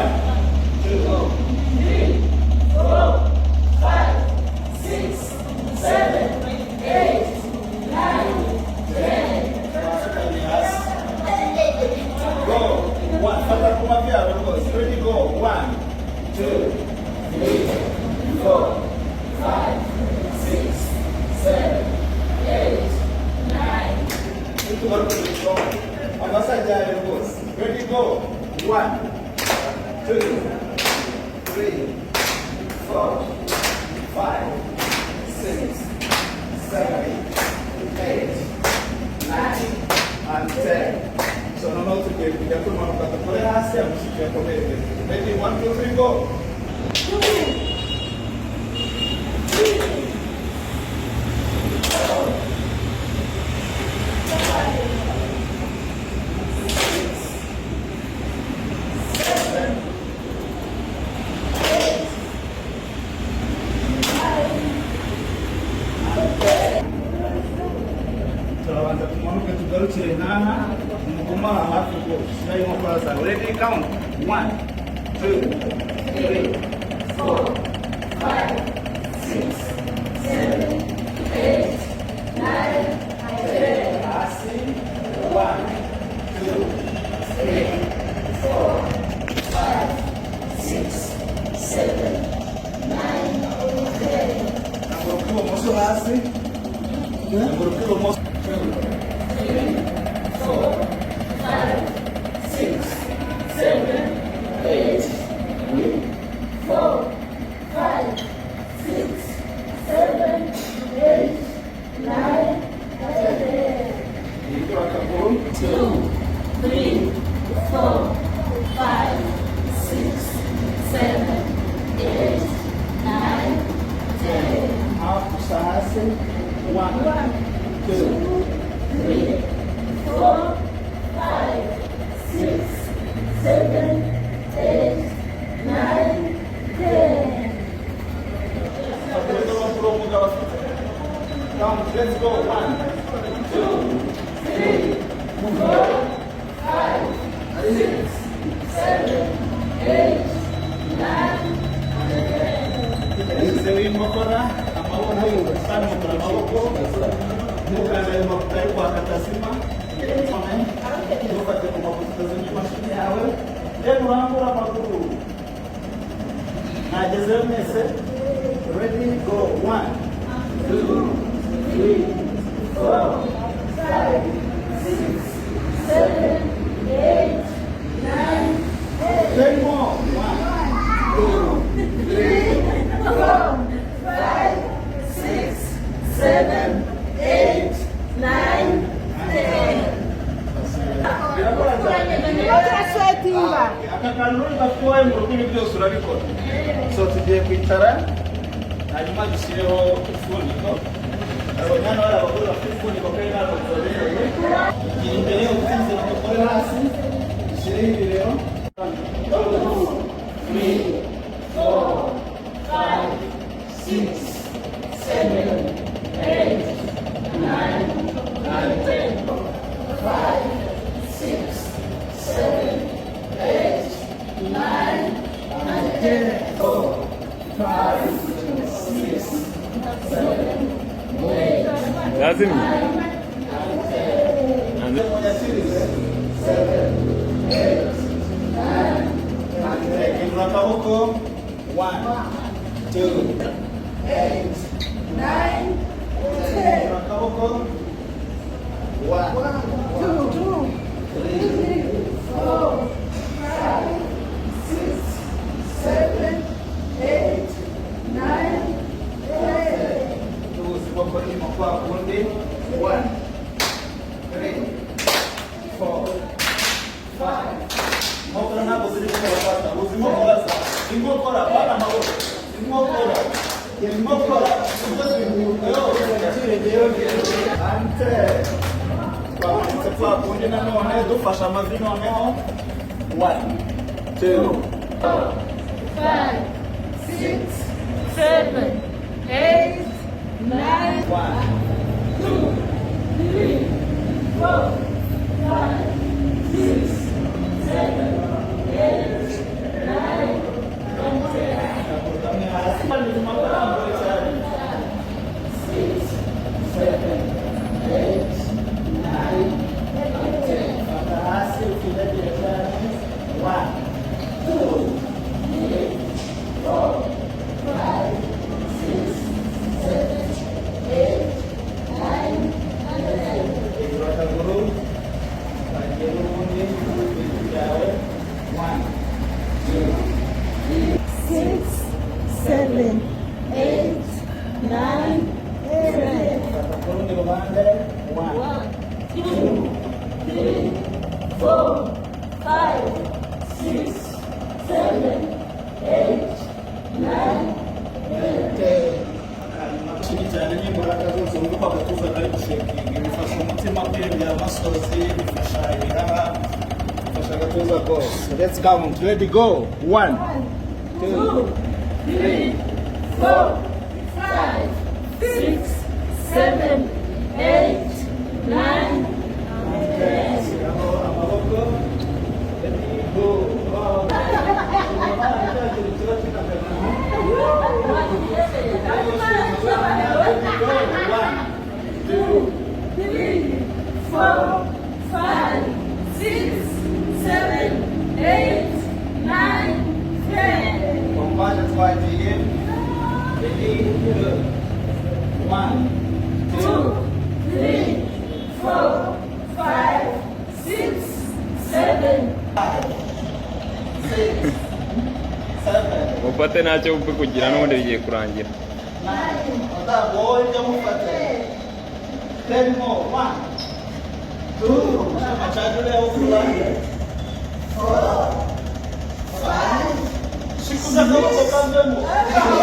One, two, three, four, five, six, seven, eight, nine, 10. Go. One. Falta como aqui, ready, go. 1, 2, 3, 4, 5, 6, 7, 8, 9. Itu baru berhitung. Apa saja ada bos. Ready, go. 1, 2, 3, 4, 5, 6, 7, 8, 9, and 10. So no no to get the full amount of the play has them to commit. Ready, 1, 2, 3, go. 2, 3, 4, 5, 6, 7, 8, 9, and 10. Tutaanza kumwona tugaruke nana mkoma halafu go. Sasa hiyo kwanza. Ready, count. 1, 2, 3, 4, 5, 6, 7, 8, 9, 10. Asi. 1, 2, 3, 4, 5, 6, 7, 9, 10. Namburukiwa moso asi. Namburukiwa moso. 2, 3, 4, 5, 6, 7, 8, 4, 5, 6, 7, 8, 9, 10. 2, 3, 4, 5, 6, 7, 8, 9, 10. Alto, sarraça. 1, 2, 3, 4, 5, 6, 7, 8, 9, 10. Let's go. 1, 2, 3, 4, 5, 6, 7, 8, 9, 10. Seguimos para amabona sana para maboko. Muka na mafuta kwa katasima. Amen. Muka kwa mafuta za mashine yawe. Ndio wangu la makuru. Na jezemese. Ready, go. 1, 2, 3, 4, 5, 6, 7, 8, 9, 10. 10 more. 1, 2, 3, 4, 5, 6, 7, 8, 9, 10. Outra setinha. Akakanuni bakuwaye mu rurimi byose urabikora. So tugiye kwicara hanyuma dushyireho ifuniko. Abanyana bari abagore bafite ifuniko kandi ntabwo bizobereye. Igihe imbere yo gutinze bakore hasi. Dushyireho ibirero. 2, 3, 4, 5, 6, 7, 8, 9, and 10. 5, 6, 7, 8, 9, and 10. 4, 5, 6, 7, 8, Lazım mı? 9, 7, 8, 9, and 10. Inua huko. 1, 2, 8, 9, 10. Inua huko. 1, 2, 3, 4, 5, 6, 7, 8, 9, 10. Terus pokoknya mau apa pun deh. 1, 3, 4, 5. Mau kena apa sih kalau apa? Mau kena apa? Mau kena apa? Mau kena. Mau kena. Ante. Kwa kundi na none dufasha amavi noneho. 1, 2, 4, 5, 6, 7, 8, 9, 1, 2, 3, 4, 5, 6, 7, 8, 9, cyane n'imbaraga zose wumva agatuza kari gushekinga bifasha umutima kwiyongera amasozi bifasha ibihaha bifasha agatuza kose. Let's count. Ready, go. 1 2 3 4 5 6 7 8 9 Mufate ntacyo upfe kugira n'ubundi bigiye kurangira. 10 more. 1 2 amachadule au fulani 4 5 shikuza kama kwa